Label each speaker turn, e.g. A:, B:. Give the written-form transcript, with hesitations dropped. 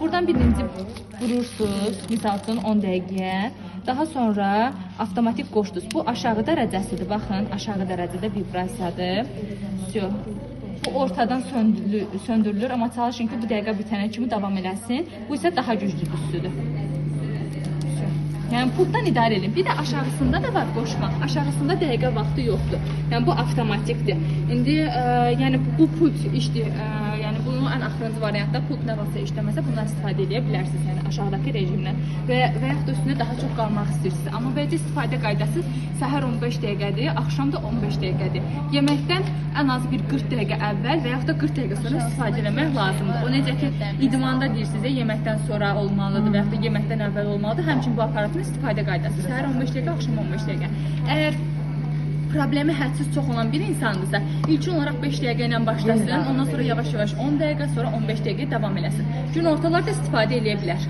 A: Buradan birinci vurursunuz, misal üçün 10 dəqiqəyə. Daha sonra avtomatik qoşdunuz. Bu aşağı dərəcəsidir. Baxın, aşağı dərəcədə vibrasiyadır. Bu ortadan söndürülür, amma çalışın ki, bu dəqiqə bitənə kimi davam eləsin. Bu isə daha güclü üstüdür. Yəni pultdan idarə edin. Bir də aşağısında da var qoşmaq. Aşağısında dəqiqə vaxtı yoxdur. Yəni bu avtomatikdir. İndi yəni bu pult işdir. Yəni bunun ən axırıncı variantda pult nə varsa işləməsə bundan istifadə edə bilərsiniz. Yəni aşağıdakı rejimdən və yaxud da üstündə daha çox qalmaq istəyirsiniz. Amma beləcə istifadə qaydası səhər 15 dəqiqədir, axşam da 15 dəqiqədir. Yeməkdən ən az bir 40 dəqiqə əvvəl və yaxud da 40 dəqiqə sonra istifadə etmək lazımdır. O necə ki, idmanda deyirsiniz, yeməkdən sonra olmalıdır və yaxud da yeməkdən əvvəl olmalıdır. Həmçinin bu aparatın istifadə qaydası səhər 15 dəqiqə, axşam 15 dəqiqə. Əgər problemi hədsiz çox olan bir insandırsa, ilkin olaraq 5 dəqiqə ilə başlasın, ondan sonra yavaş-yavaş 10 dəqiqə, sonra 15 dəqiqə davam eləsin. Gün ortalarda istifadə edə bilər.